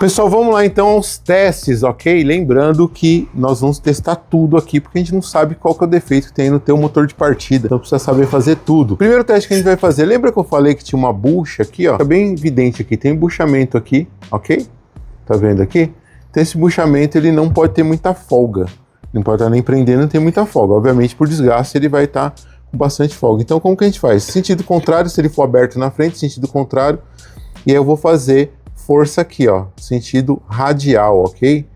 Pessoal, vamos lá então aos testes, ok? Lembrando que nós vamos testar tudo aqui, porque a gente não sabe qual que é o defeito que tem no teu motor de partida, então precisa saber fazer tudo. Primeiro teste que a gente vai fazer, lembra que eu falei que tinha uma bucha aqui, ó? Tá bem evidente aqui, tem embuchamento aqui, ok? Tá vendo aqui? Então esse embuchamento ele não pode ter muita folga, não pode estar nem prendendo, não tem muita folga. Obviamente por desgaste ele vai estar com bastante folga. Então como que a gente faz? Sentido contrário, se ele for aberto na frente, sentido contrário, e aí eu vou fazer força aqui, ó, sentido radial, ok?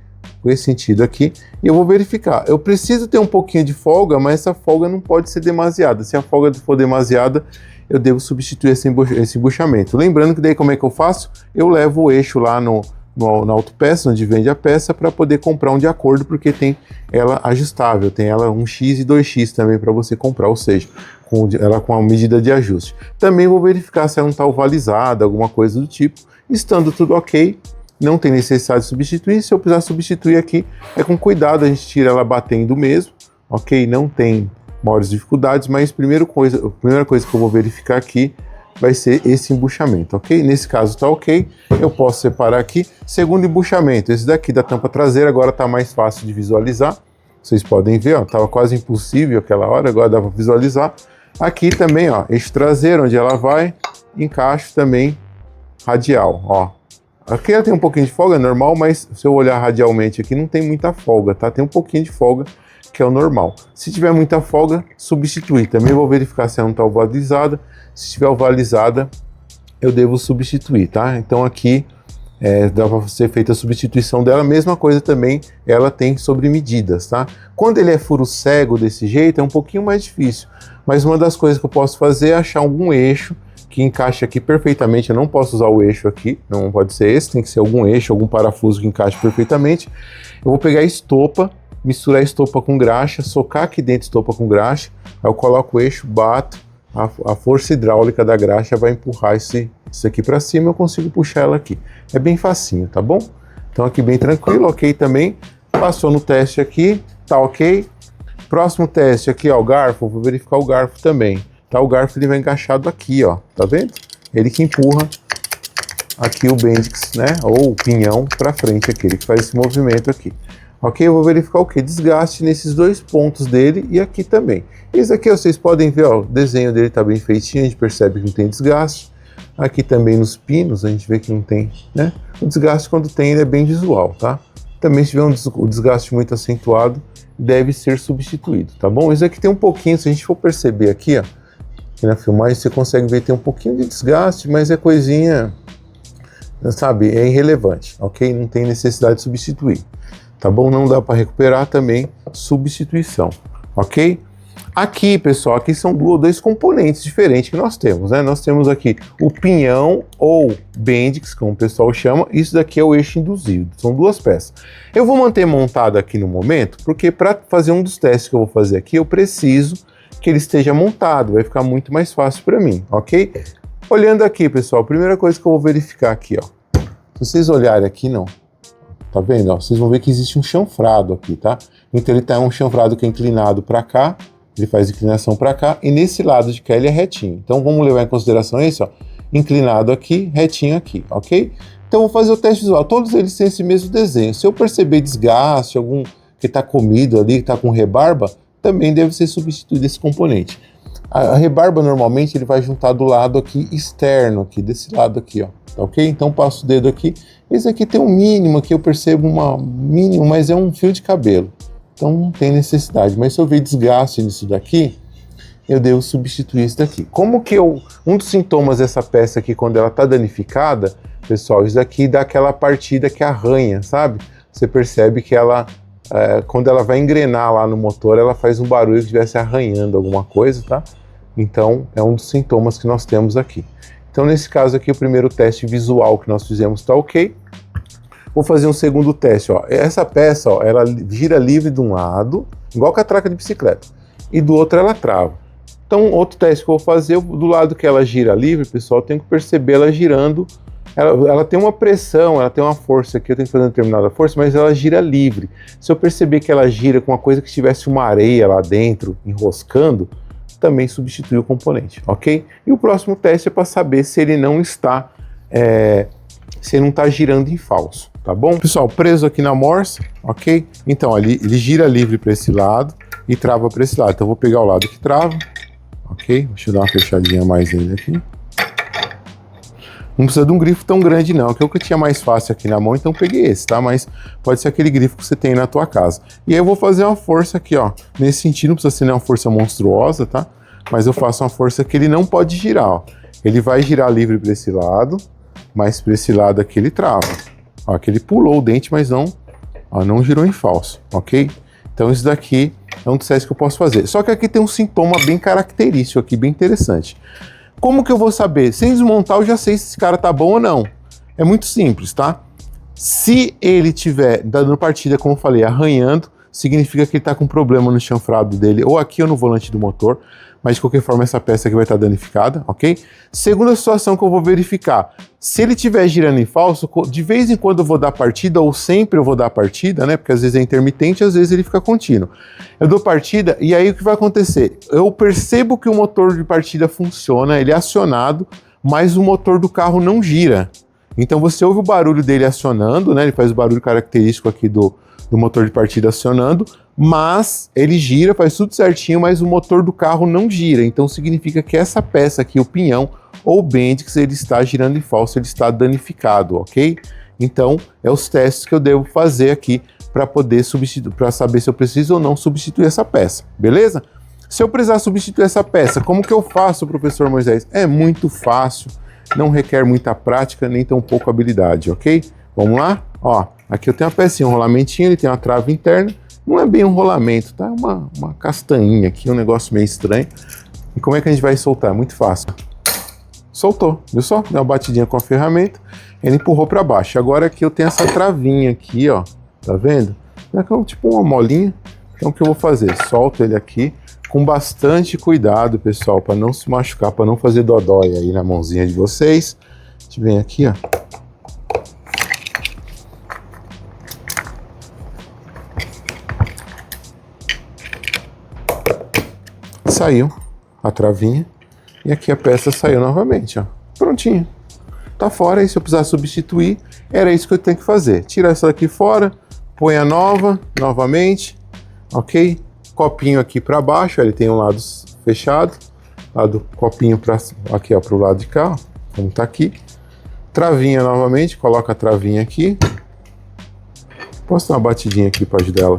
Com esse sentido aqui, e eu vou verificar. Eu preciso ter um pouquinho de folga, mas essa folga não pode ser demasiada. Se a folga for demasiada, eu devo substituir esse embuchamento. Lembrando que daí como é que eu faço? Eu levo o eixo lá na autopeça, onde vende a peça, para poder comprar um de acordo, porque tem ela ajustável, tem ela 1x e 2x também para você comprar, ou seja, ela com a medida de ajuste. Também vou verificar se ela não está ovalizada, alguma coisa do tipo. Estando tudo ok, não tem necessidade de substituir. Se eu precisar substituir aqui, é com cuidado, a gente tira ela batendo mesmo, ok? Não tem maiores dificuldades, mas a primeira coisa que eu vou verificar aqui vai ser esse embuchamento, ok? Nesse caso tá ok, eu posso separar aqui. Segundo embuchamento, esse daqui da tampa traseira, agora tá mais fácil de visualizar. Vocês podem ver, ó, tava quase impossível aquela hora, agora dá para visualizar. Aqui também, ó, eixo traseiro, onde ela vai, encaixe também radial, ó. Aqui ela tem um pouquinho de folga, é normal, mas se eu olhar radialmente aqui não tem muita folga, tá? Tem um pouquinho de folga, que é o normal. Se tiver muita folga, substituir. Também vou verificar se ela não está ovalizada. Se estiver ovalizada, eu devo substituir, tá? Então aqui dá para ser feita a substituição dela. Mesma coisa também, ela tem sobre medidas, tá? Quando ele é furo cego desse jeito, é um pouquinho mais difícil. Mas uma das coisas que eu posso fazer é achar algum eixo que encaixe aqui perfeitamente. Eu não posso usar o eixo aqui, não pode ser esse, tem que ser algum eixo, algum parafuso que encaixe perfeitamente. Eu vou pegar a estopa, misturar a estopa com graxa, socar aqui dentro a estopa com graxa, aí eu coloco o eixo, bato, a força hidráulica da graxa vai empurrar isso aqui para cima, eu consigo puxar ela aqui. É bem facinho, tá bom? Então aqui bem tranquilo, ok também. Passou no teste aqui, tá ok. Próximo teste aqui, ó, o garfo, vou verificar o garfo também. Tá, o garfo ele vai encaixado aqui, ó, tá vendo? Ele que empurra aqui o Bendix, né, ou o pinhão para frente aqui, ele que faz esse movimento aqui. Ok, eu vou verificar o que? Desgaste nesses dois pontos dele e aqui também. Esse aqui, ó, vocês podem ver, ó, o desenho dele tá bem feitinho, a gente percebe que não tem desgaste. Aqui também nos pinos a gente vê que não tem, né? O desgaste quando tem ele é bem visual, tá? Também se tiver um desgaste muito acentuado, deve ser substituído, tá bom? Isso aqui tem um pouquinho, se a gente for perceber aqui, ó, na filmagem você consegue ver que tem um pouquinho de desgaste, mas é coisinha, sabe, é irrelevante, ok? Não tem necessidade de substituir, tá bom? Não dá para recuperar também, substituição, ok? Aqui, pessoal, aqui são dois componentes diferentes que nós temos, né? Nós temos aqui o pinhão ou Bendix, como o pessoal chama, isso daqui é o eixo induzido, são duas peças. Eu vou manter montado aqui no momento, porque para fazer um dos testes que eu vou fazer aqui, eu preciso que ele esteja montado, vai ficar muito mais fácil para mim, ok? Olhando aqui, pessoal, a primeira coisa que eu vou verificar aqui, ó, se vocês olharem aqui, não, tá vendo, ó, vocês vão ver que existe um chanfrado aqui, tá? Então ele tá um chanfrado que é inclinado para cá, ele faz inclinação para cá, e nesse lado de cá ele é retinho. Então vamos levar em consideração esse, ó, inclinado aqui, retinho aqui, ok? Então eu vou fazer o teste visual, todos eles têm esse mesmo desenho. Se eu perceber desgaste, algum que tá comido ali, que tá com rebarba, também deve ser substituído esse componente. A rebarba normalmente ele vai juntar do lado aqui externo, aqui desse lado aqui, ó, tá ok? Então passo o dedo aqui, esse aqui tem um mínimo, aqui eu percebo mínimo, mas é um fio de cabelo, então não tem necessidade. Mas se eu ver desgaste nisso daqui, eu devo substituir isso daqui. Como que um dos sintomas dessa peça aqui, quando ela tá danificada, pessoal, isso daqui dá aquela partida que arranha, sabe? Você percebe que ela quando ela vai engrenar lá no motor, ela faz um barulho que estivesse arranhando alguma coisa, tá? Então, é um dos sintomas que nós temos aqui. Então, nesse caso aqui, o primeiro teste visual que nós fizemos está ok. Vou fazer um segundo teste, ó. Essa peça, ó, ela gira livre de um lado, igual catraca de bicicleta, e do outro ela trava. Então, outro teste que eu vou fazer, do lado que ela gira livre, pessoal, eu tenho que perceber ela girando. Ela tem uma pressão, ela tem uma força aqui, eu tenho que fazer uma determinada força, mas ela gira livre. Se eu perceber que ela gira com uma coisa que tivesse uma areia lá dentro, enroscando, também substitui o componente, ok? E o próximo teste é para saber se ele não está você não está girando em falso, tá bom? Pessoal, preso aqui na morsa, ok? Então, ali ele gira livre para esse lado e trava para esse lado. Então, eu vou pegar o lado que trava, ok? Deixa eu dar uma fechadinha mais nele aqui. Não precisa de um grifo tão grande não, que é o que eu tinha mais fácil aqui na mão, então peguei esse, tá? Mas pode ser aquele grifo que você tem na tua casa. E aí eu vou fazer uma força aqui, ó. Nesse sentido, não precisa ser uma força monstruosa, tá? Mas eu faço uma força que ele não pode girar, ó. Ele vai girar livre para esse lado, mas para esse lado aqui ele trava. Ó, aqui ele pulou o dente, mas não, ó, não girou em falso, ok? Então isso daqui é um teste que eu posso fazer. Só que aqui tem um sintoma bem característico aqui, bem interessante. Como que eu vou saber? Sem desmontar eu já sei se esse cara tá bom ou não. É muito simples, tá? Se ele tiver dando partida, como eu falei, arranhando, significa que ele tá com problema no chanfrado dele, ou aqui ou no volante do motor, mas de qualquer forma essa peça aqui vai estar danificada, ok? Segunda situação que eu vou verificar, se ele estiver girando em falso, de vez em quando eu vou dar partida, ou sempre eu vou dar partida, né? Porque às vezes é intermitente, às vezes ele fica contínuo. Eu dou partida e aí o que vai acontecer? Eu percebo que o motor de partida funciona, ele é acionado, mas o motor do carro não gira. Então você ouve o barulho dele acionando, né? Ele faz o barulho característico aqui do motor de partida acionando, mas ele gira, faz tudo certinho, mas o motor do carro não gira. Então significa que essa peça aqui, o pinhão ou o Bendix, ele está girando em falso, ele está danificado, ok? Então é os testes que eu devo fazer aqui para poder substituir, para saber se eu preciso ou não substituir essa peça, beleza? Se eu precisar substituir essa peça, como que eu faço, professor Moisés? É muito fácil, não requer muita prática, nem tão pouco habilidade, ok? Vamos lá? Ó, aqui eu tenho uma pecinha, um rolamentinho, ele tem uma trava interna, não é bem um rolamento, tá? É uma castanhinha aqui, um negócio meio estranho. E como é que a gente vai soltar? É muito fácil. Soltou, viu só? Deu uma batidinha com a ferramenta, ele empurrou para baixo. Agora aqui eu tenho essa travinha aqui, ó, tá vendo? É tipo uma molinha. Então o que eu vou fazer? Solto ele aqui com bastante cuidado, pessoal, para não se machucar, para não fazer dodói aí na mãozinha de vocês. A gente vem aqui, ó. Saiu a travinha e aqui a peça saiu novamente, ó. Prontinho. Tá fora, e se eu precisar substituir, era isso que eu tenho que fazer. Tira essa daqui fora, põe a nova, novamente, ok? Copinho aqui para baixo, ele tem um lado fechado, lado copinho para aqui, ó, pro lado de cá, ó, como tá aqui. Travinha novamente, coloca a travinha aqui. Posso dar uma batidinha aqui para ajudar ela?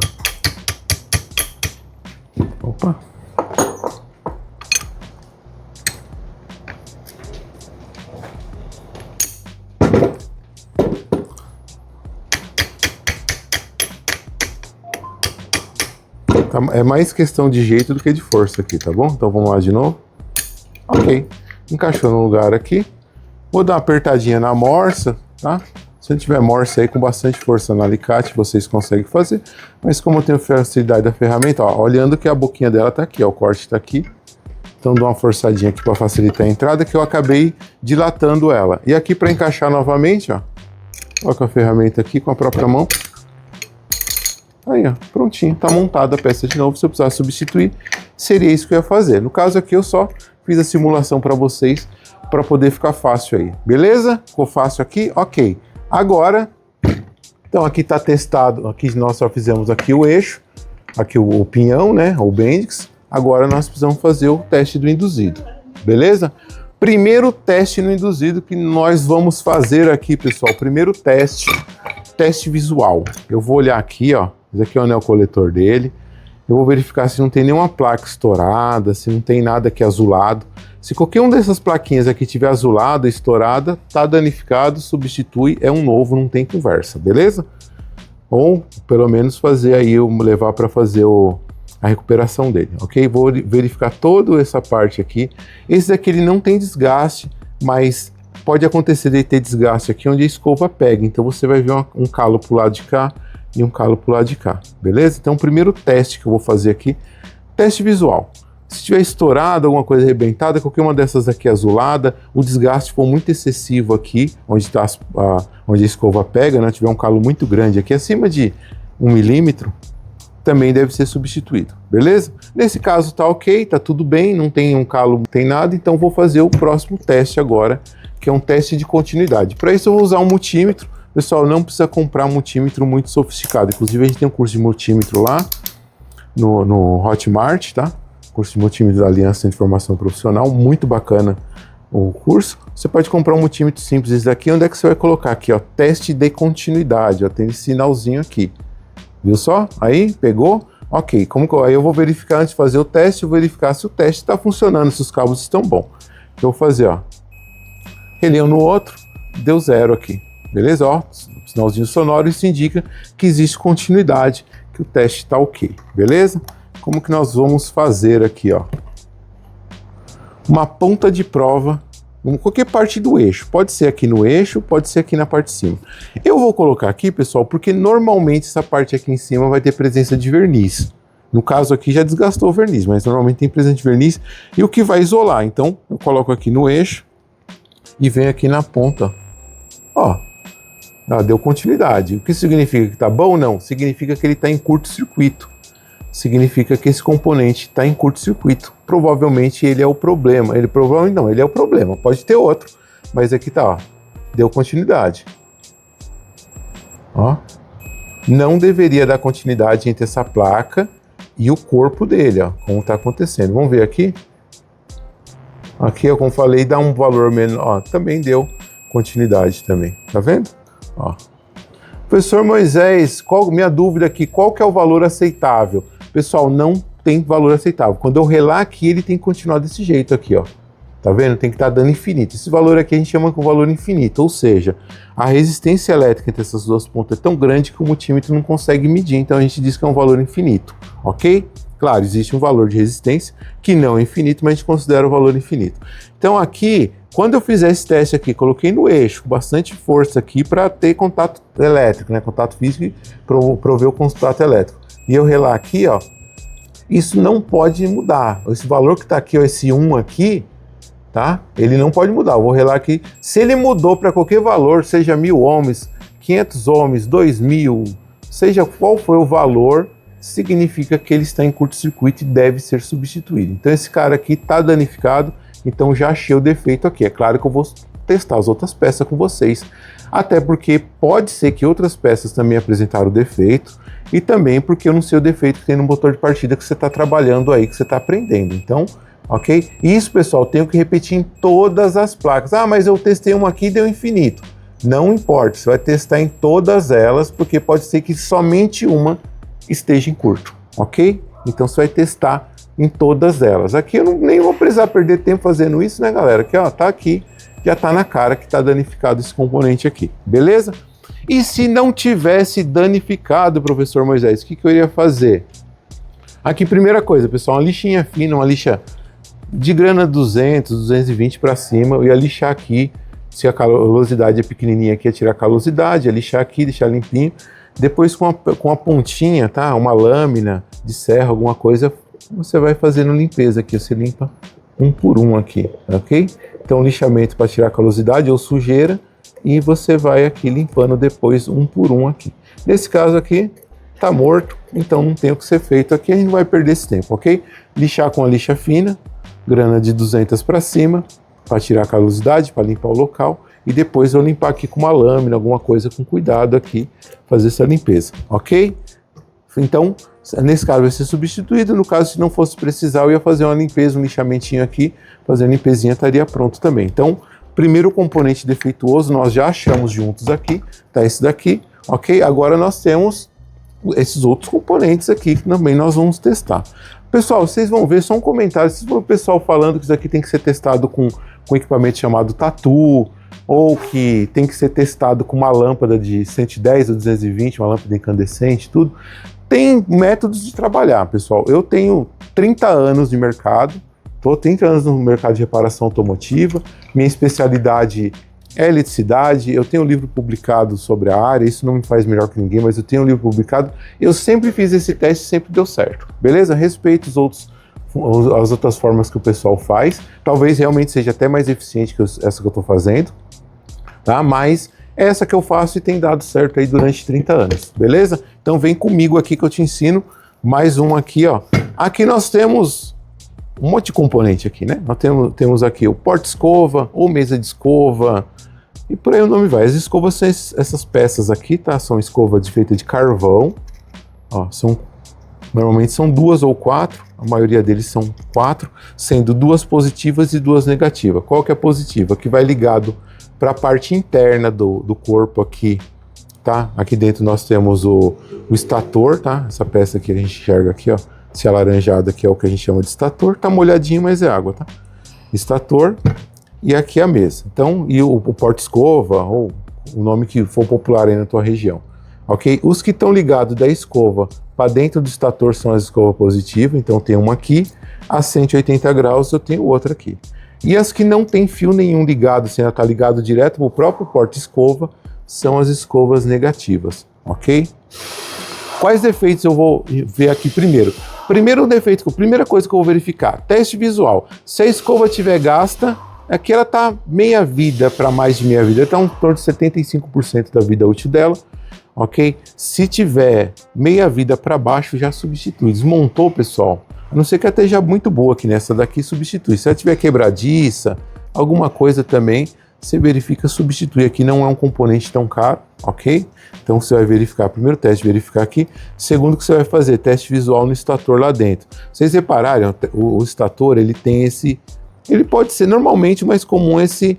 Opa. É mais questão de jeito do que de força aqui, tá bom? Então vamos lá de novo. Ok, encaixou no lugar aqui. Vou dar uma apertadinha na morsa, tá? Se não tiver morsa aí com bastante força no alicate, vocês conseguem fazer. Mas como eu tenho facilidade da ferramenta, ó, olhando que a boquinha dela tá aqui, ó, o corte tá aqui. Então dou uma forçadinha aqui para facilitar a entrada, que eu acabei dilatando ela. E aqui para encaixar novamente, ó, coloca a ferramenta aqui com a própria mão. Aí, ó, prontinho, tá montada a peça de novo. Se eu precisar substituir, seria isso que eu ia fazer. No caso aqui, eu só fiz a simulação para vocês, para poder ficar fácil aí. Beleza? Ficou fácil aqui? Ok. Agora, então aqui tá testado, aqui nós só fizemos aqui o eixo, aqui o pinhão, né, o Bendix. Agora nós precisamos fazer o teste do induzido. Beleza? Primeiro teste no induzido que nós vamos fazer aqui, pessoal. Primeiro teste visual. Eu vou olhar aqui, ó. Esse aqui é o anel coletor dele. Eu vou verificar se não tem nenhuma placa estourada, se não tem nada aqui azulado. Se qualquer uma dessas plaquinhas aqui tiver azulada, estourada, tá danificado, substitui, é um novo, não tem conversa, beleza? Ou pelo menos fazer aí, levar para fazer a recuperação dele, ok? Vou verificar toda essa parte aqui. Esse daqui ele não tem desgaste, mas pode acontecer de ter desgaste aqui onde a escova pega. Então você vai ver um calo pro lado de cá e um calo pro lado de cá, beleza? Então o primeiro teste que eu vou fazer aqui, teste visual. Se tiver estourado, alguma coisa arrebentada, qualquer uma dessas aqui azulada, o desgaste for muito excessivo aqui, onde a escova pega, né? Tiver um calo muito grande aqui, acima de 1 milímetro, também deve ser substituído, beleza? Nesse caso tá ok, tá tudo bem, não tem um calo, não tem nada, então vou fazer o próximo teste agora, que é um teste de continuidade. Para isso eu vou usar um multímetro. Pessoal, não precisa comprar um multímetro muito sofisticado, inclusive a gente tem um curso de multímetro lá no Hotmart, tá? Curso de multímetro da Aliança de Formação Profissional, muito bacana o curso. Você pode comprar um multímetro simples, esse daqui, onde é que você vai colocar aqui, ó, teste de continuidade, ó, tem esse sinalzinho aqui. Viu só? Aí, pegou? Ok, aí eu vou verificar antes de fazer o teste, eu vou verificar se o teste está funcionando, se os cabos estão bons. Eu vou fazer, ó, relei um no outro, deu 0 aqui, beleza? Ó, sinalzinho sonoro, isso indica que existe continuidade, que o teste está ok, beleza? Como que nós vamos fazer aqui, ó? Uma ponta de prova, em qualquer parte do eixo, pode ser aqui no eixo, pode ser aqui na parte de cima. Eu vou colocar aqui, pessoal, porque normalmente essa parte aqui em cima vai ter presença de verniz. No caso aqui já desgastou o verniz, mas normalmente tem presença de verniz e o que vai isolar. Então eu coloco aqui no eixo e venho aqui na ponta. Ó, deu continuidade. O que significa que tá bom? Não, significa que ele está em curto-circuito. Significa que esse componente está em curto-circuito. Provavelmente ele é o problema. Ele é o problema. Pode ter outro, mas aqui tá, ó, deu continuidade. Ó, não deveria dar continuidade entre essa placa e o corpo dele, ó, como está acontecendo. Vamos ver aqui. Aqui, como falei, dá um valor menor. Ó, também deu continuidade também. Tá vendo? Ó. Professor Moisés, minha dúvida aqui, qual que é o valor aceitável? Pessoal, não tem valor aceitável. Quando eu relar aqui, ele tem que continuar desse jeito aqui, ó. Tá vendo? Tem que estar dando infinito. Esse valor aqui a gente chama com valor infinito, ou seja, a resistência elétrica entre essas duas pontas é tão grande que o multímetro não consegue medir, então a gente diz que é um valor infinito, ok? Claro, existe um valor de resistência que não é infinito, mas a gente considera o valor infinito. Então aqui, quando eu fizer esse teste aqui, coloquei no eixo, com bastante força aqui para ter contato elétrico, né? Contato físico e prover o contato elétrico. E eu relar aqui, ó, isso não pode mudar. Esse valor que está aqui, ó, esse 1 aqui, tá? Ele não pode mudar. Eu vou relar aqui. Se ele mudou para qualquer valor, seja 1000 ohms, 500 ohms, 2000, seja qual for o valor, significa que ele está em curto-circuito e deve ser substituído. Então esse cara aqui está danificado, então já achei o defeito aqui. É claro que eu vou testar as outras peças com vocês, até porque pode ser que outras peças também apresentaram defeito, e também porque eu não sei o defeito que tem no motor de partida que você está trabalhando aí, que você está aprendendo. Então, ok? Isso, pessoal, tenho que repetir em todas as placas. Ah, mas eu testei uma aqui e deu infinito. Não importa, você vai testar em todas elas, porque pode ser que somente uma esteja em curto, ok? Então você vai testar em todas elas. Aqui eu nem vou precisar perder tempo fazendo isso, né, galera? Aqui, ó, tá aqui, já tá na cara que tá danificado esse componente aqui, beleza? E se não tivesse danificado, professor Moisés, o que eu iria fazer? Aqui, primeira coisa, pessoal, uma lixinha fina, uma lixa de grana 200, 220 para cima, eu ia lixar aqui, se a calosidade é pequenininha aqui, ia tirar a calosidade, ia lixar aqui, deixar limpinho. Depois com a pontinha, tá? Uma lâmina de serra, alguma coisa, você vai fazendo limpeza aqui, você limpa um por um aqui, ok? Então lixamento para tirar a calosidade ou sujeira, e você vai aqui limpando depois um por um aqui. Nesse caso aqui, tá morto, então não tem o que ser feito aqui, a gente não vai perder esse tempo, ok? Lixar com a lixa fina, grana de 200 para cima, para tirar a calosidade, para limpar o local, e depois eu limpar aqui com uma lâmina, alguma coisa com cuidado aqui, fazer essa limpeza, ok? Então, nesse caso vai ser substituído, no caso se não fosse precisar, eu ia fazer uma limpeza, um lixamentinho aqui, fazer a limpezinha, estaria pronto também. Então, primeiro componente defeituoso nós já achamos juntos aqui, tá esse daqui, ok? Agora nós temos esses outros componentes aqui que também nós vamos testar. Pessoal, vocês vão ver só um comentário, se for o pessoal falando que isso aqui tem que ser testado com equipamento chamado Tatu, ou que tem que ser testado com uma lâmpada de 110 ou 220, uma lâmpada incandescente, tudo. Tem métodos de trabalhar, pessoal. Eu tenho 30 anos de mercado, estou 30 anos no mercado de reparação automotiva, minha especialidade é eletricidade, eu tenho um livro publicado sobre a área, isso não me faz melhor que ninguém, mas eu tenho um livro publicado, eu sempre fiz esse teste, sempre deu certo, beleza? Respeito as outras formas que o pessoal faz, talvez realmente seja até mais eficiente que essa que eu estou fazendo, tá? Mas essa que eu faço e tem dado certo aí durante 30 anos, beleza? Então vem comigo aqui que eu te ensino mais um aqui, ó. Aqui nós temos um monte de componente aqui, né? Nós temos aqui o porta-escova, ou mesa de escova, e por aí o nome vai. As escovas são essas peças aqui, tá? São escovas feitas de carvão, ó, normalmente são 2 ou 4, a maioria deles são 4, sendo 2 positivas e 2 negativas. Qual que é a positiva? Que vai ligado para a parte interna do corpo aqui, tá? Aqui dentro nós temos o estator, tá? Essa peça aqui a gente enxerga aqui, ó, esse alaranjado aqui é o que a gente chama de estator, tá molhadinho, mas é água, tá? Estator, e aqui a mesa. Então, e o porta-escova, ou o nome que for popular aí na tua região, ok? Os que estão ligados da escova para dentro do estator são as escovas positivas, então tem uma aqui, a 180 graus eu tenho outra aqui. E as que não tem fio nenhum ligado, assim, ela está ligado direto para o próprio porta-escova, são as escovas negativas, ok? Quais defeitos eu vou ver aqui primeiro? Primeiro defeito, a primeira coisa que eu vou verificar, teste visual. Se a escova estiver gasta, aqui ela está meia vida para mais de meia vida, então em torno de 75% da vida útil dela, ok? Se tiver meia vida para baixo, já substitui. Desmontou, pessoal, a não ser que ela esteja muito boa aqui nessa daqui, substitui. Se ela tiver quebradiça, alguma coisa também, você verifica substituir. Aqui não é um componente tão caro, ok? Então você vai verificar, primeiro teste, verificar aqui. Segundo que você vai fazer, teste visual no estator lá dentro. Vocês repararem, o estator, ele tem esse... Ele pode ser normalmente o mais comum, esse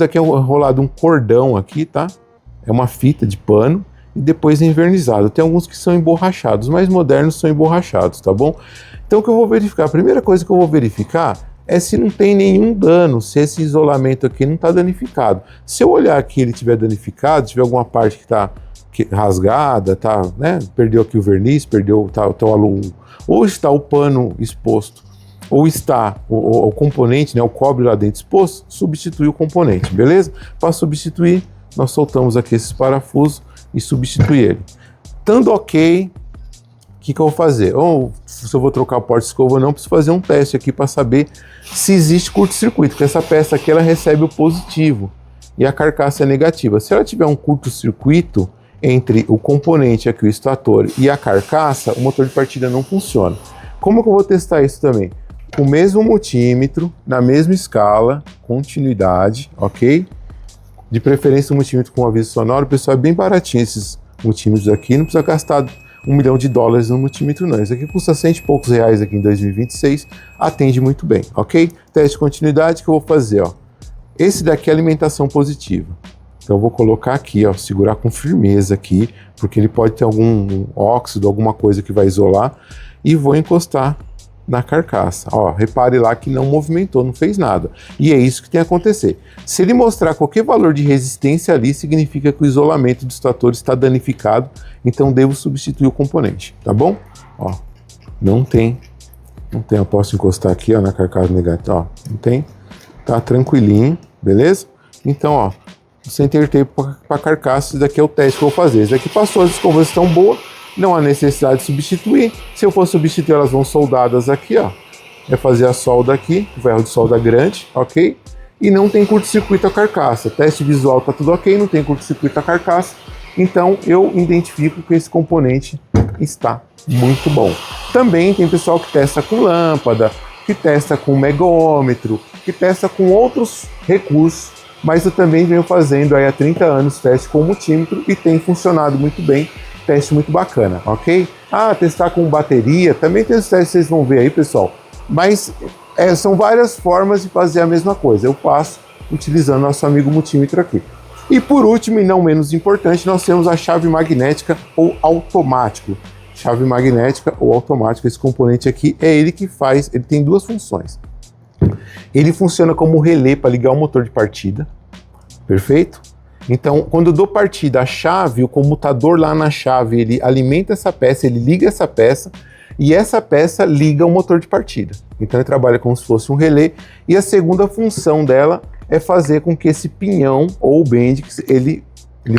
aqui é enrolado um cordão aqui, tá? É uma fita de pano e depois é envernizado. Tem alguns que são emborrachados, os mais modernos são emborrachados, tá bom? Então o que eu vou verificar? A primeira coisa que eu vou verificar é se não tem nenhum dano, se esse isolamento aqui não está danificado. Se eu olhar aqui e ele estiver danificado, tiver alguma parte que está rasgada, tá, né? Perdeu aqui o verniz, perdeu o aluno, ou está o pano exposto, ou está o componente, né, o cobre lá dentro exposto, substitui o componente, beleza? Para substituir, nós soltamos aqui esses parafusos e substituir ele. Estando ok, o que eu vou fazer? Ou se eu vou trocar o porta-escova ou não, preciso fazer um teste aqui para saber se existe curto-circuito, porque essa peça aqui ela recebe o positivo e a carcaça é negativa. Se ela tiver um curto-circuito entre o componente aqui, o estator, e a carcaça, o motor de partida não funciona. Como que eu vou testar isso também? Com o mesmo multímetro, na mesma escala, continuidade, ok? De preferência um multímetro com aviso sonoro, pessoal, é bem baratinho esses multímetros aqui, não precisa gastar $1 milhão no multímetro não, isso aqui custa R$100 e poucos aqui em 2026, atende muito bem, ok? Teste de continuidade que eu vou fazer, ó. Esse daqui é alimentação positiva, então eu vou colocar aqui, ó, segurar com firmeza aqui, porque ele pode ter algum óxido, alguma coisa que vai isolar, e vou encostar na carcaça. Ó, repare lá que não movimentou, não fez nada. E é isso que tem que acontecer. Se ele mostrar qualquer valor de resistência ali, significa que o isolamento do estator está danificado, então devo substituir o componente, tá bom? Ó, não tem, eu posso encostar aqui, ó, na carcaça negativa, ó, não tem, tá tranquilinho, beleza? Então, ó, center tape para carcaça, esse daqui é o teste que eu vou fazer. Esse daqui passou, as escovas estão boas, não há necessidade de substituir. Se eu for substituir, elas vão soldadas aqui, ó. É fazer a solda aqui, ferro de solda grande, ok? E não tem curto-circuito a carcaça. Teste visual tá tudo ok, não tem curto-circuito a carcaça. Então eu identifico que esse componente está muito bom. Também tem pessoal que testa com lâmpada, que testa com megômetro, que testa com outros recursos, mas eu também venho fazendo aí há 30 anos teste com multímetro e tem funcionado muito bem. Teste muito bacana, ok? Ah, testar com bateria, também tem os testes que vocês vão ver aí, pessoal. Mas são várias formas de fazer a mesma coisa. Eu faço utilizando nosso amigo multímetro aqui. E por último, e não menos importante, nós temos a chave magnética ou automático. Chave magnética ou automática, esse componente aqui é ele que faz, ele tem duas funções. Ele funciona como relé para ligar o motor de partida, perfeito? Então, quando eu dou partida, a chave, o comutador lá na chave, ele alimenta essa peça, ele liga essa peça, e essa peça liga o motor de partida. Então ele trabalha como se fosse um relé, e a segunda função dela é fazer com que esse pinhão ou bendix, ele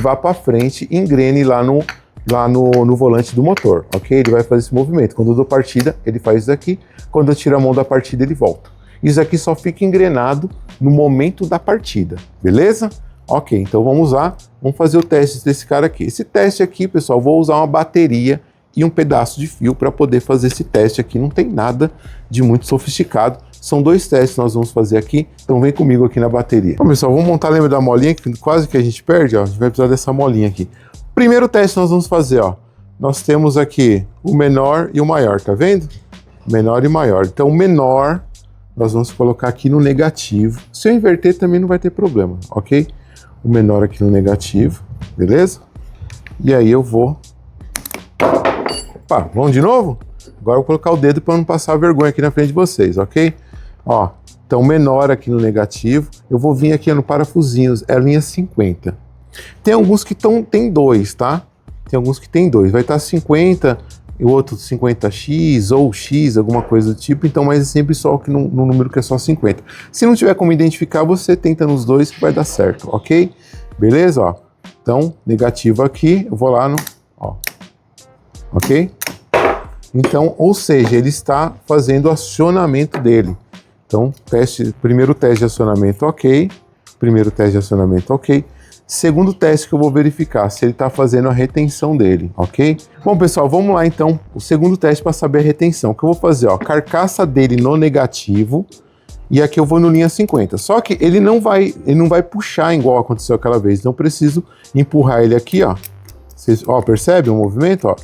vá para frente e engrene lá no volante do motor, ok? Ele vai fazer esse movimento. Quando eu dou partida, ele faz isso aqui, quando eu tiro a mão da partida, ele volta. Isso aqui só fica engrenado no momento da partida, beleza? Ok, então vamos lá, vamos fazer o teste desse cara aqui. Esse teste aqui, pessoal, vou usar uma bateria e um pedaço de fio para poder fazer esse teste aqui. Não tem nada de muito sofisticado. São 2 testes que nós vamos fazer aqui, então vem comigo aqui na bateria. Bom, pessoal, vamos montar, lembra da molinha que quase que a gente perde? Ó, a gente vai precisar dessa molinha aqui. Primeiro teste que nós vamos fazer, ó. Nós temos aqui o menor e o maior, tá vendo? Menor e maior. Então o menor nós vamos colocar aqui no negativo. Se eu inverter também não vai ter problema, ok? O menor aqui no negativo, beleza? E aí eu vou... Opa, vamos de novo? Agora eu vou colocar o dedo para não passar vergonha aqui na frente de vocês, ok? Ó, então menor aqui no negativo. Eu vou vir aqui no parafusinhos, é a linha 50. Tem alguns que tem 2, tá? Tem alguns que tem 2. Vai estar 50 e o outro 50x ou x, alguma coisa do tipo. Então, mas é sempre só que no número que é só 50. Se não tiver como identificar, você tenta nos 2 que vai dar certo, ok? Beleza? Ó. Então, negativo aqui, eu vou lá no... Ó. Ok? Então, ou seja, ele está fazendo o acionamento dele. Então, primeiro teste de acionamento, ok. Primeiro teste de acionamento, ok. Segundo teste que eu vou verificar se ele está fazendo a retenção dele, ok? Bom, pessoal, vamos lá então. O segundo teste para saber a retenção. O que eu vou fazer, ó, carcaça dele no negativo e aqui eu vou no linha 50. Só que ele não vai puxar igual aconteceu aquela vez. Então, eu preciso empurrar ele aqui, ó. Vocês, ó, percebe o movimento, ó?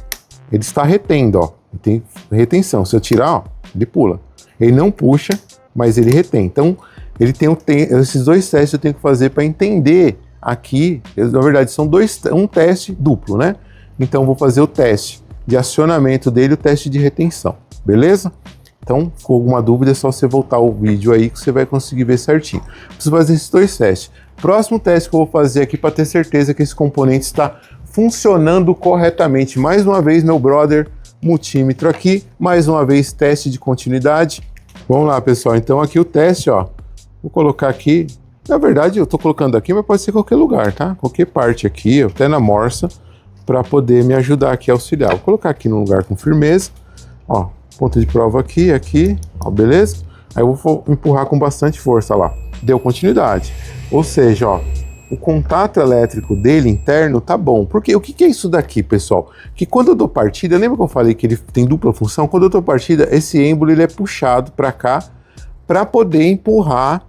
Ele está retendo, ó. Tem retenção. Se eu tirar, ó, ele pula. Ele não puxa, mas ele retém. Então, ele tem esses 2 testes que eu tenho que fazer para entender aqui. Na verdade, são um teste duplo, né? Então, eu vou fazer o teste de acionamento dele e o teste de retenção. Beleza? Então, com alguma dúvida, é só você voltar o vídeo aí que você vai conseguir ver certinho. Preciso fazer esses 2 testes. Próximo teste que eu vou fazer aqui para ter certeza que esse componente está funcionando corretamente. Mais uma vez, meu brother multímetro aqui. Mais uma vez, teste de continuidade. Vamos lá, pessoal. Então, aqui o teste, ó. Vou colocar aqui. Na verdade, eu estou colocando aqui, mas pode ser qualquer lugar, tá? Qualquer parte aqui, até na morsa, para poder me ajudar aqui a auxiliar. Vou colocar aqui num lugar com firmeza. Ó, ponto de prova aqui, ó, beleza? Aí eu vou empurrar com bastante força lá. Deu continuidade. Ou seja, ó, o contato elétrico dele interno tá bom. Porque o que é isso daqui, pessoal? Que quando eu dou partida, lembra que eu falei que ele tem dupla função? Quando eu dou partida, esse êmbolo ele é puxado para cá para poder empurrar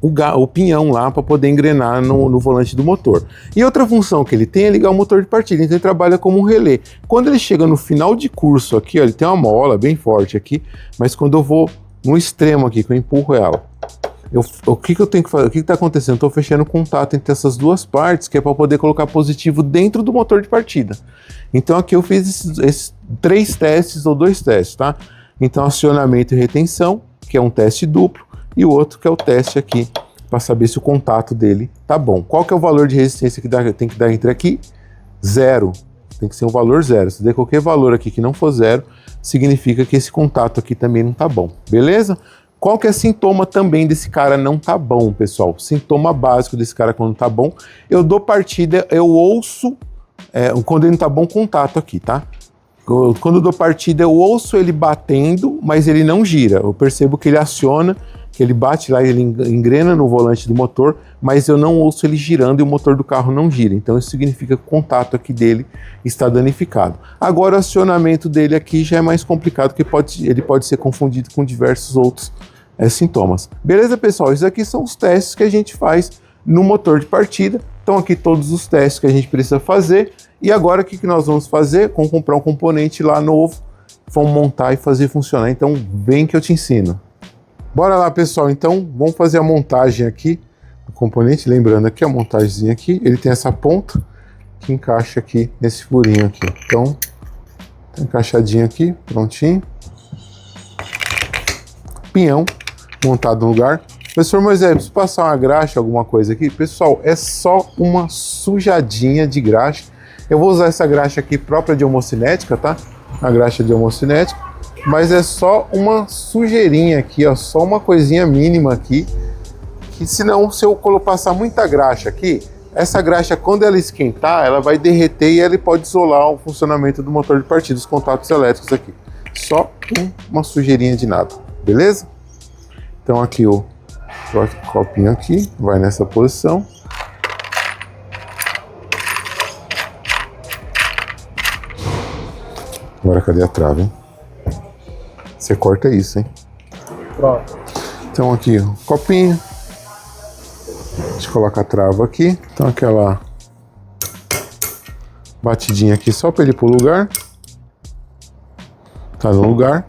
o pinhão lá para poder engrenar no volante do motor. E outra função que ele tem é ligar o motor de partida, então ele trabalha como um relé. Quando ele chega no final de curso aqui, ó, ele tem uma mola bem forte aqui, mas quando eu vou no extremo aqui, que eu empurro ela, o que eu tenho que fazer? O que está acontecendo? Eu estou fechando contato entre essas 2 partes, que é para poder colocar positivo dentro do motor de partida. Então aqui eu fiz esses 3 testes ou 2 testes, tá? Então acionamento e retenção, que é um teste duplo, e o outro que é o teste aqui, para saber se o contato dele tá bom. Qual que é o valor de resistência que tem que dar entre aqui? 0. Tem que ser um valor 0. Se der qualquer valor aqui que não for 0, significa que esse contato aqui também não tá bom. Beleza? Qual que é sintoma também desse cara não tá bom, pessoal? Sintoma básico desse cara quando tá bom. Eu dou partida, eu ouço, quando ele não tá bom, contato aqui, tá? Quando eu dou partida, eu ouço ele batendo, mas ele não gira. Eu percebo que ele aciona, que ele bate lá, ele engrena no volante do motor, mas eu não ouço ele girando e o motor do carro não gira. Então isso significa que o contato aqui dele está danificado. Agora o acionamento dele aqui já é mais complicado, porque ele pode ser confundido com diversos outros sintomas. Beleza, pessoal? Esses aqui são os testes que a gente faz no motor de partida. Então aqui todos os testes que a gente precisa fazer. E agora o que nós vamos fazer? Vamos comprar um componente lá novo, vamos montar e fazer funcionar. Então vem que eu te ensino. Bora lá, pessoal. Então vamos fazer a montagem aqui do componente. Lembrando aqui a montagemzinha aqui, ele tem essa ponta que encaixa aqui nesse furinho aqui. Então tá encaixadinho aqui, prontinho. Pinhão montado no lugar. Professor Moisés, preciso passar uma graxa, alguma coisa aqui? Pessoal, é só uma sujadinha de graxa. Eu vou usar essa graxa aqui própria de homocinética, tá? A graxa de homocinética. Mas é só uma sujeirinha aqui, ó. Só uma coisinha mínima aqui. Que senão, se eu passar muita graxa aqui, essa graxa, quando ela esquentar, ela vai derreter e ela pode isolar o funcionamento do motor de partida, os contatos elétricos aqui. Só uma sujeirinha de nada, beleza? Então aqui o copinho aqui, vai nessa posição. Agora cadê a trava, hein? Você corta isso, hein? Pronto. Então aqui, ó, copinho. A gente coloca a trava aqui. Então aquela batidinha aqui só para ele ir pro lugar. Tá no lugar.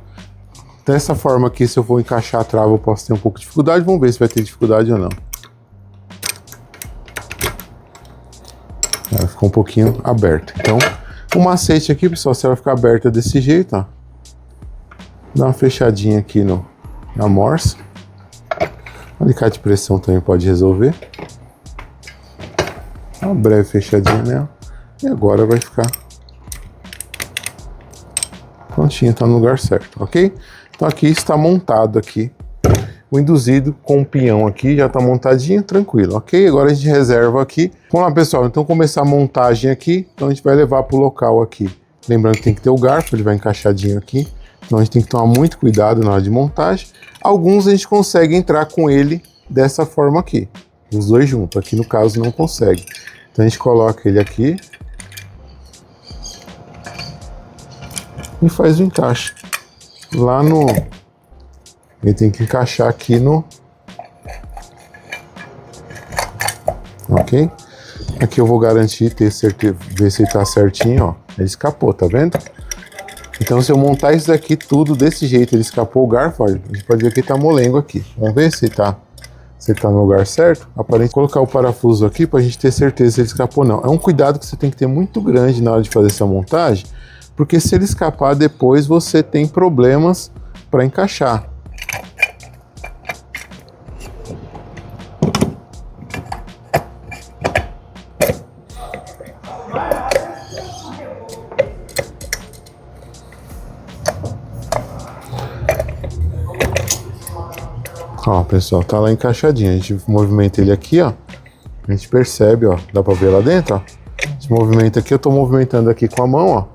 Dessa forma aqui, se eu for encaixar a trava, eu posso ter um pouco de dificuldade. Vamos ver se vai ter dificuldade ou não. Ela ficou um pouquinho aberta. Então, o macete aqui, pessoal, se ela ficar aberta desse jeito, ó. Dá uma fechadinha aqui na morsa. O alicate de pressão também pode resolver. Uma breve fechadinha nela. E agora vai ficar prontinho, tá no lugar certo, ok? Então aqui está montado aqui. O induzido com o pinhão aqui já está montadinho, tranquilo, ok? Agora a gente reserva aqui. Vamos lá, pessoal, então começar a montagem aqui. Então a gente vai levar para o local aqui. Lembrando que tem que ter o garfo, ele vai encaixadinho aqui. Então a gente tem que tomar muito cuidado na hora de montagem. Alguns a gente consegue entrar com ele dessa forma aqui. Os dois juntos, aqui no caso não consegue. Então a gente coloca ele aqui. E faz o encaixe. Lá no... Ele tem que encaixar aqui no... Ok? Aqui eu vou garantir, ter certeza, ver se ele tá certinho, ó. Ele escapou, tá vendo? Então se eu montar isso daqui tudo desse jeito, ele escapou o garfo, olha, a gente pode ver que tá molengo aqui. Vamos ver se tá no lugar certo. Aparente colocar o parafuso aqui pra gente ter certeza se ele escapou ou não. É um cuidado que você tem que ter muito grande na hora de fazer essa montagem, porque se ele escapar depois, você tem problemas para encaixar. Ó, pessoal, tá lá encaixadinho. A gente movimenta ele aqui, ó. A gente percebe, ó. Dá pra ver lá dentro, ó. A gente movimenta aqui, eu tô movimentando aqui com a mão, ó.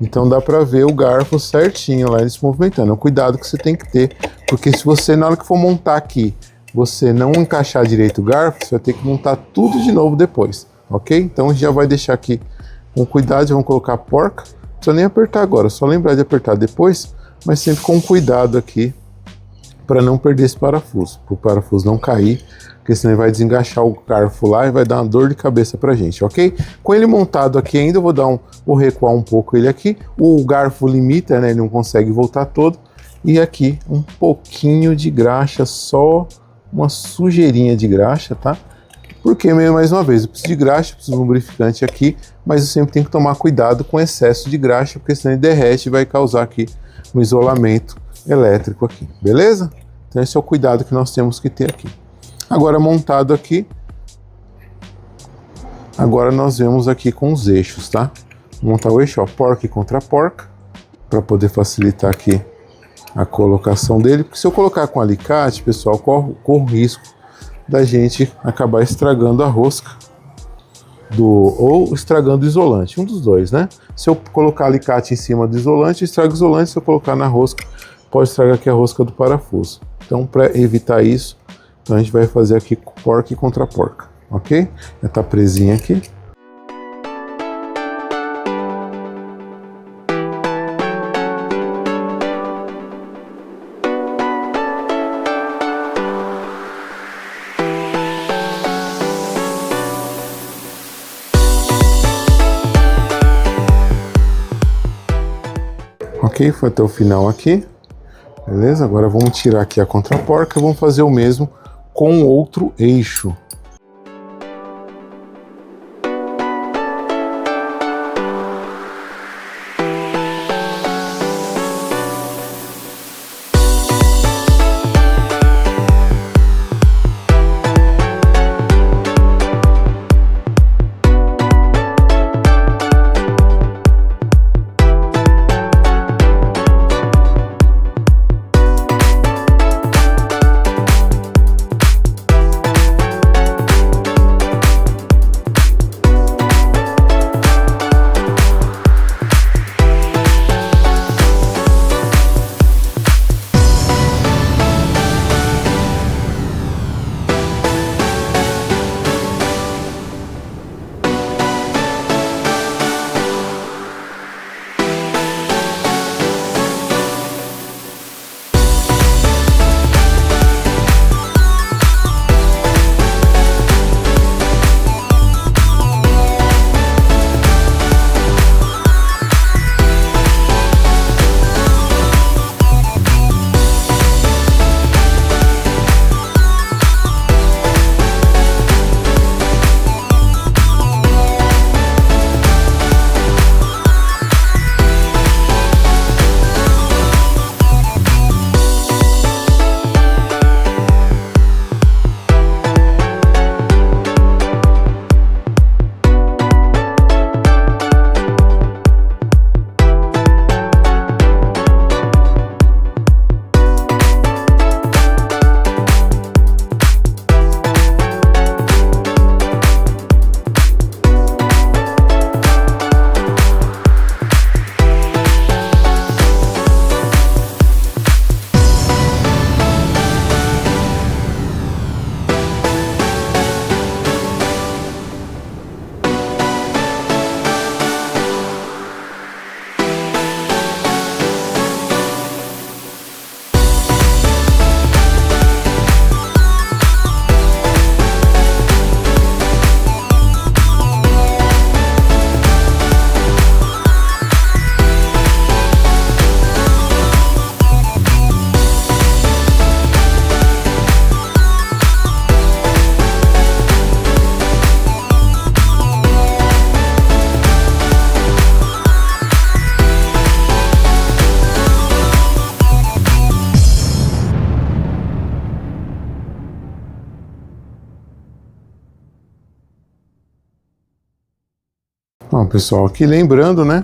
Então dá pra ver o garfo certinho lá, ele se movimentando. É um cuidado que você tem que ter, porque se você, na hora que for montar aqui, você não encaixar direito o garfo, você vai ter que montar tudo de novo depois, ok? Então a gente já vai deixar aqui com cuidado, já vamos colocar a porca. Não precisa nem apertar agora, só lembrar de apertar depois, mas sempre com cuidado aqui, para não perder esse parafuso, para o parafuso não cair, porque senão ele vai desengaixar o garfo lá e vai dar uma dor de cabeça pra gente, ok? Com ele montado aqui ainda, eu vou recuar um pouco ele aqui, o garfo limita, né, ele não consegue voltar todo, e aqui um pouquinho de graxa, só uma sujeirinha de graxa, tá? Porque, mais uma vez, eu preciso de graxa, preciso de lubrificante aqui, mas eu sempre tenho que tomar cuidado com excesso de graxa, porque senão ele derrete e vai causar aqui um isolamento elétrico aqui, beleza? Então esse é o cuidado que nós temos que ter aqui. Agora montado aqui, agora nós vemos aqui com os eixos, tá? Vou montar o eixo, ó, porca e contra porca, para poder facilitar aqui a colocação dele, porque se eu colocar com alicate, pessoal, corro o risco da gente acabar estragando a rosca ou estragando o isolante, um dos dois, né? Se eu colocar alicate em cima do isolante, estraga o isolante. Se eu colocar na rosca, pode estragar aqui a rosca do parafuso. Então, para evitar isso, então a gente vai fazer aqui porca e contra porca, ok? Já tá presinha aqui. Ok, foi até o final aqui. Beleza? Agora vamos tirar aqui a contraporca e vamos fazer o mesmo com outro eixo. pessoal, aqui lembrando, né?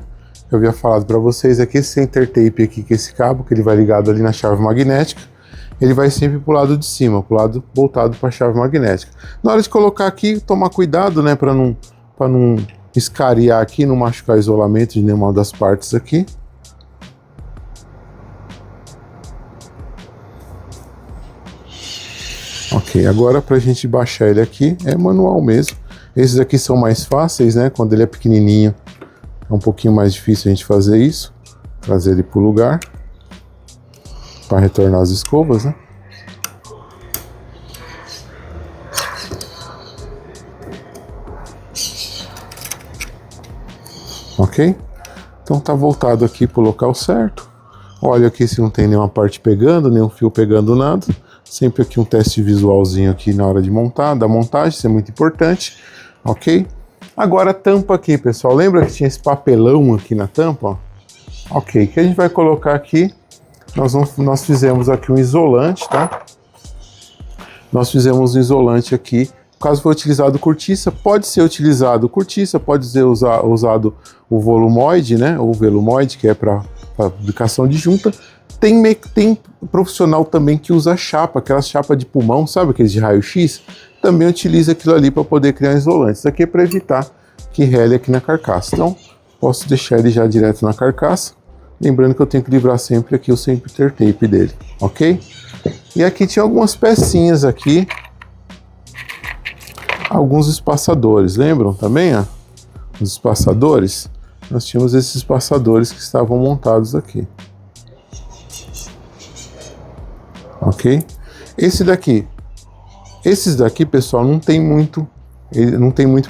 Eu havia falado para vocês aqui, esse center tape aqui, que é esse cabo, que ele vai ligado ali na chave magnética, ele vai sempre pro lado de cima, pro lado voltado para a chave magnética. Na hora de colocar aqui, tomar cuidado, né? Para não escariar aqui, não machucar o isolamento de nenhuma das partes aqui. Ok, agora para a gente baixar ele aqui é manual mesmo. Esses aqui são mais fáceis, né? Quando ele é pequenininho é um pouquinho mais difícil a gente fazer isso. Trazer ele para o lugar para retornar as escovas, né? Ok? Então tá voltado aqui para o local certo. Olha aqui se não tem nenhuma parte pegando, nenhum fio pegando nada. Sempre aqui um teste visualzinho aqui na hora de montar, da montagem, isso é muito importante, ok? Agora a tampa aqui, pessoal, lembra que tinha esse papelão aqui na tampa? Ó? Ok, o que a gente vai colocar aqui, nós fizemos aqui um isolante, tá? Nós fizemos um isolante aqui, caso for utilizado cortiça, pode ser utilizado cortiça, pode ser usado o volumoide, né? Ou velumoide, que é para fabricação de junta. Tem profissional também que usa chapa, aquelas chapas de pulmão, sabe aqueles de raio-x? Também utiliza aquilo ali para poder criar isolante. Isso aqui é para evitar que rele aqui na carcaça. Então, posso deixar ele já direto na carcaça. Lembrando que eu tenho que livrar sempre aqui o center tape dele, ok? E aqui tinha algumas pecinhas aqui. Alguns espaçadores, lembram também, ó? Os espaçadores? Nós tínhamos esses espaçadores que estavam montados aqui. Ok? Esses daqui, pessoal, não tem muito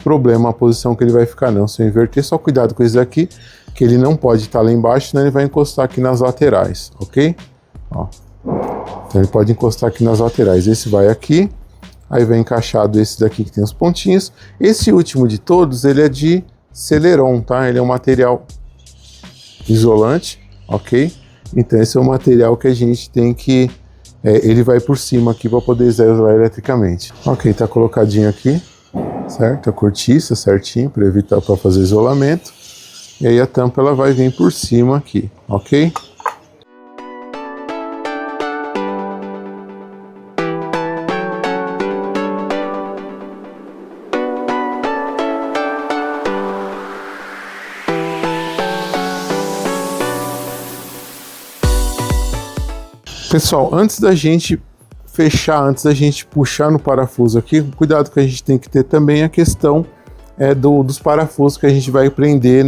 problema a posição que ele vai ficar, não. Se eu inverter, só cuidado com esse daqui, que ele não pode estar lá embaixo, senão ele vai encostar aqui nas laterais, ok? Ó. Então ele pode encostar aqui nas laterais. Esse vai aqui, aí vai encaixado esse daqui que tem os pontinhos. Esse último de todos, ele é de Celeron, tá? Ele é um material isolante, ok? Então esse é o material que a gente tem que... ele vai por cima aqui para poder isolar eletricamente. Ok, tá colocadinho aqui, certo? A cortiça certinho para evitar, para fazer isolamento. E aí a tampa ela vai vir por cima aqui, ok? Pessoal, antes da gente fechar, antes da gente puxar no parafuso aqui, cuidado que a gente tem que ter também a questão dos parafusos que a gente vai prender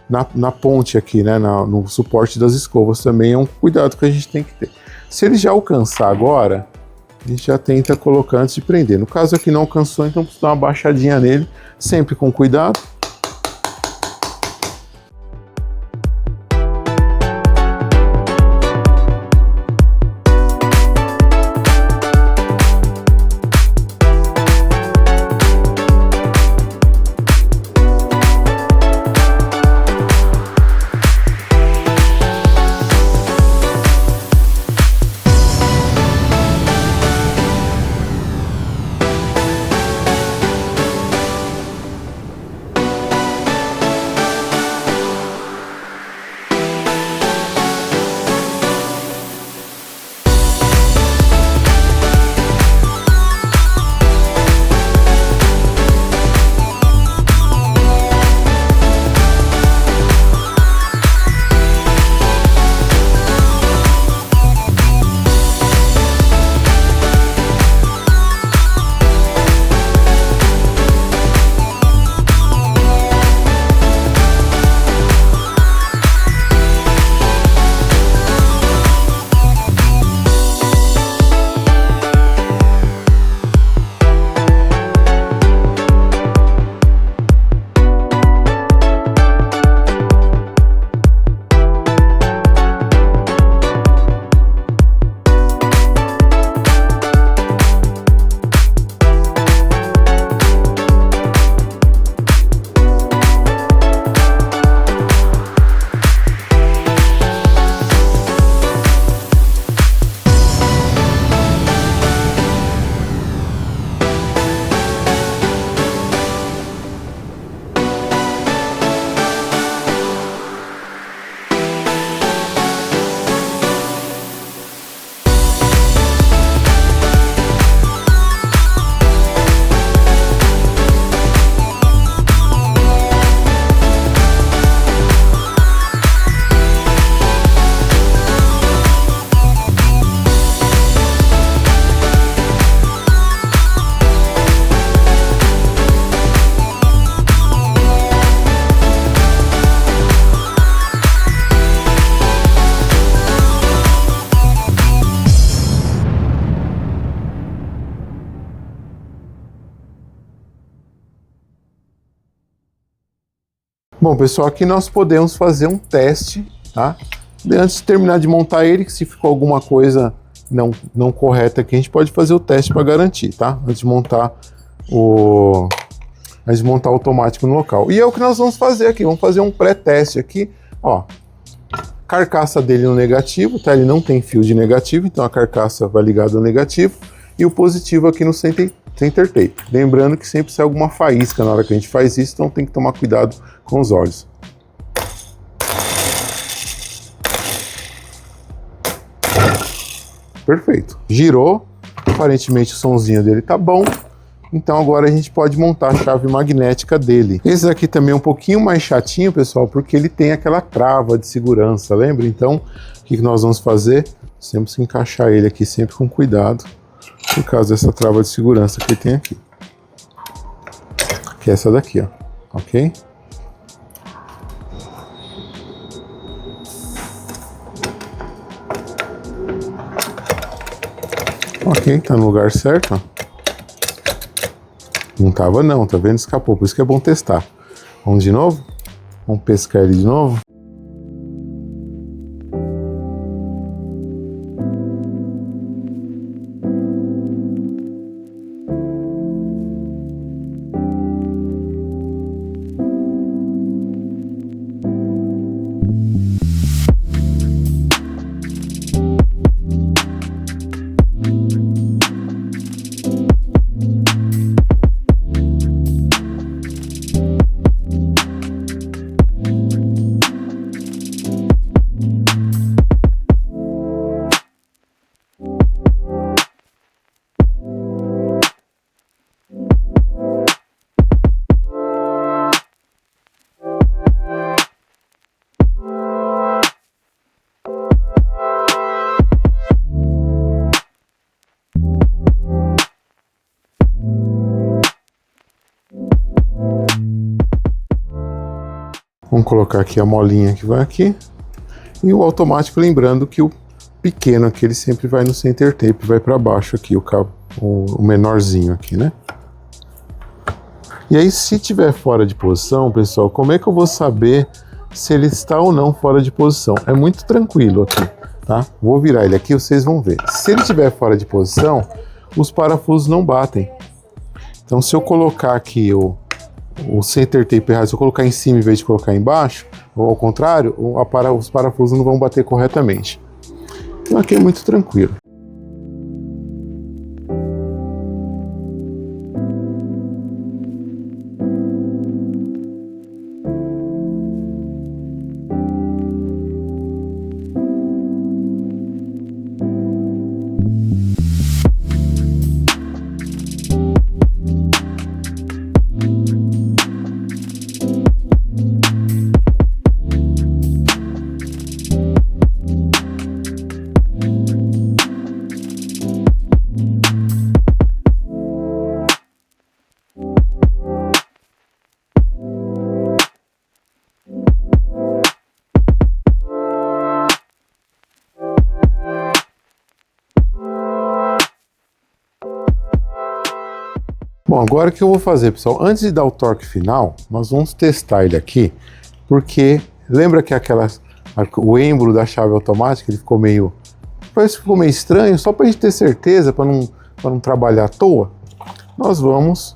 na ponte aqui, né, no suporte das escovas também é um cuidado que a gente tem que ter. Se ele já alcançar agora, a gente já tenta colocar antes de prender. No caso aqui não alcançou, então precisa dar uma baixadinha nele, sempre com cuidado. Bom, pessoal, aqui nós podemos fazer um teste, tá? Antes de terminar de montar ele, que se ficou alguma coisa não correta aqui, a gente pode fazer o teste para garantir, tá? Antes de montar o automático no local. E é o que nós vamos fazer aqui, vamos fazer um pré-teste aqui, ó. Carcaça dele no negativo, tá? Ele não tem fio de negativo, então a carcaça vai ligada ao negativo e o positivo aqui no center tape. Lembrando que sempre sai alguma faísca na hora que a gente faz isso, então tem que tomar cuidado com os olhos. Perfeito. Girou, aparentemente o sonzinho dele tá bom. Então agora a gente pode montar a chave magnética dele. Esse aqui também é um pouquinho mais chatinho, pessoal, porque ele tem aquela trava de segurança, lembra? Então, o que nós vamos fazer? Temos que encaixar ele aqui sempre com cuidado, por causa dessa trava de segurança que ele tem aqui. Que é essa daqui, ó. Ok? Ok, tá no lugar certo, ó. Não tava não, tá vendo? Escapou, por isso que é bom testar. Vamos de novo? Vamos pescar ele de novo? Vamos colocar aqui a molinha que vai aqui. E o automático, lembrando que o pequeno aqui, ele sempre vai no center tape, vai para baixo aqui, o cabo, o menorzinho aqui, né? E aí, se tiver fora de posição, pessoal, como é que eu vou saber se ele está ou não fora de posição? É muito tranquilo aqui, tá? Vou virar ele aqui, vocês vão ver. Se ele estiver fora de posição, os parafusos não batem. Então, se eu colocar aqui o center tape errado, se eu colocar em cima em vez de colocar embaixo, ou ao contrário, os parafusos não vão bater corretamente. Então aqui é muito tranquilo. Bom, agora o que eu vou fazer, pessoal? Antes de dar o torque final, nós vamos testar ele aqui, porque lembra que o êmbolo da chave automática, ele ficou meio... Parece que ficou meio estranho, só para a gente ter certeza, para não trabalhar à toa, nós vamos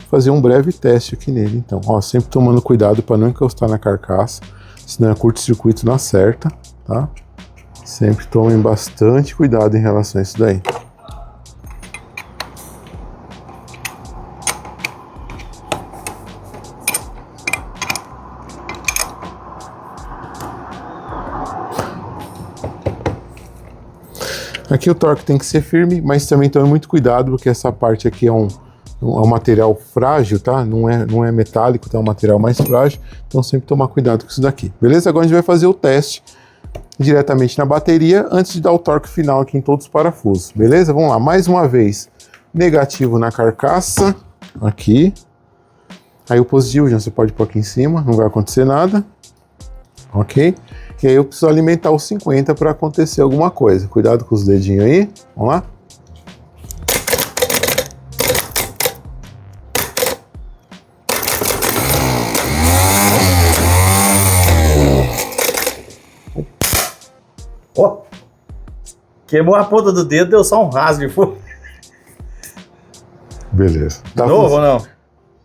fazer um breve teste aqui nele. Então, ó, sempre tomando cuidado para não encostar na carcaça, senão é curto-circuito na certa, tá? Sempre tomem bastante cuidado em relação a isso daí. Aqui o torque tem que ser firme, mas também tome muito cuidado, porque essa parte aqui é um material frágil, tá? Não é metálico, tá? É um material mais frágil, então sempre tomar cuidado com isso daqui. Beleza? Agora a gente vai fazer o teste diretamente na bateria, antes de dar o torque final aqui em todos os parafusos. Beleza? Vamos lá, mais uma vez. Negativo na carcaça, aqui. Aí o positivo, já você pode pôr aqui em cima, não vai acontecer nada. Ok? E aí eu preciso alimentar os 50 para acontecer alguma coisa. Cuidado com os dedinhos aí. Vamos lá? Ó. Queimou a ponta do dedo, deu só um rasgo de fogo. Beleza. De novo ou não?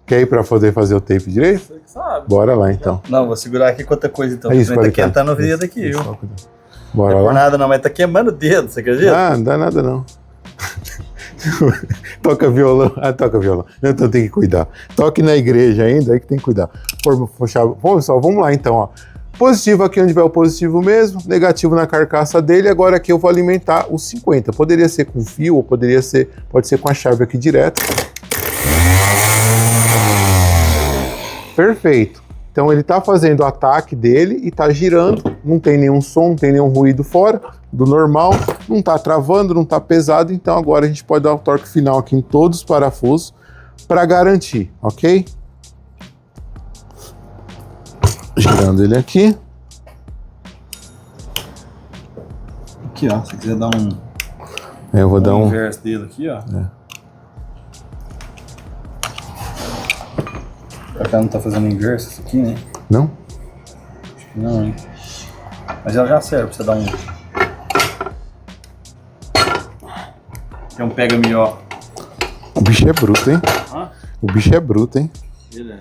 Quer ir pra poder fazer o tape direito? Você que sabe. Bora lá então. Não, vou segurar aqui com outra coisa então. É isso, Tá quentando o dedo aqui, viu? Bora Não é por lá. nada não, mas tá queimando o dedo, você acredita? Ah, não dá nada não. Toca violão. Ah, toca violão. Então tem que cuidar. Toque na igreja ainda, aí que tem que cuidar. Bom, pessoal, vamos lá então, ó. Positivo aqui onde vai o positivo mesmo, negativo na carcaça dele, agora aqui eu vou alimentar os 50. Poderia ser com fio ou pode ser com a chave aqui direto. Perfeito. Então ele está fazendo o ataque dele e está girando, não tem nenhum som, não tem nenhum ruído fora do normal, não está travando, não está pesado, então agora a gente pode dar o torque final aqui em todos os parafusos para garantir, ok? Girando ele aqui. Aqui, ó, se você quiser dar um... Eu vou dar um... inverso dele aqui, ó. Pra cá não tá fazendo inverso isso aqui, né? Não? Acho que não, hein? Mas ela já serve pra você dar um... Tem um pega melhor. O bicho é bruto, hein? Hã? O bicho é bruto, hein? Ele é.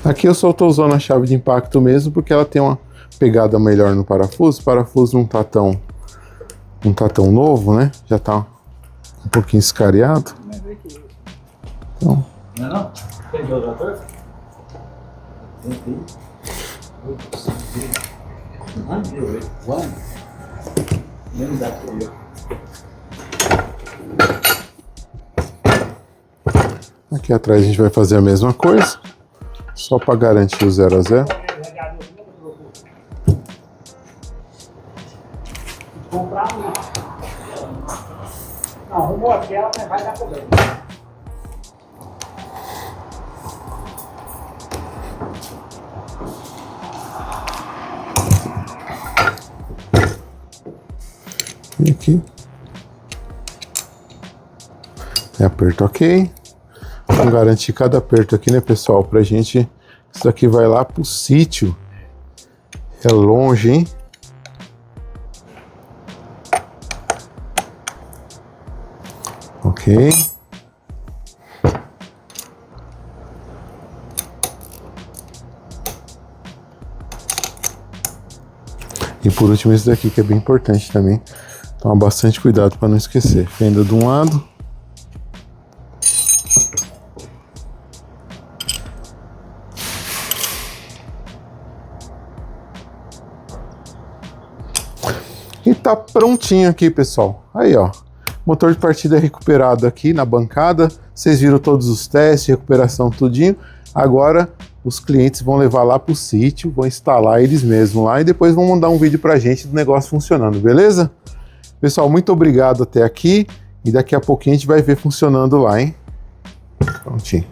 Aqui eu só estou usando a chave de impacto mesmo porque ela tem uma pegada melhor no parafuso. O parafuso não tá tão novo, né? Já tá um pouquinho escariado. Então, Não é não? Tem de outro ator? aqui atrás a gente vai fazer a mesma coisa, só para garantir o 0 a 0. Não, arrumou aquela, mas vai dar problema. E aqui. Aperto OK. Vamos garantir cada aperto aqui, né, pessoal? Pra gente... Isso aqui vai lá pro sítio. É longe, hein? Ok. E por último esse daqui que é bem importante também. Toma bastante cuidado para não esquecer. Fenda de um lado. E tá prontinho aqui, pessoal. Aí, ó. Motor de partida recuperado aqui na bancada. Vocês viram todos os testes, recuperação, tudinho. Agora os clientes vão levar lá pro sítio, vão instalar eles mesmos lá e depois vão mandar um vídeo pra gente do negócio funcionando, beleza? Pessoal, muito obrigado até aqui e daqui a pouquinho a gente vai ver funcionando lá, hein? Prontinho.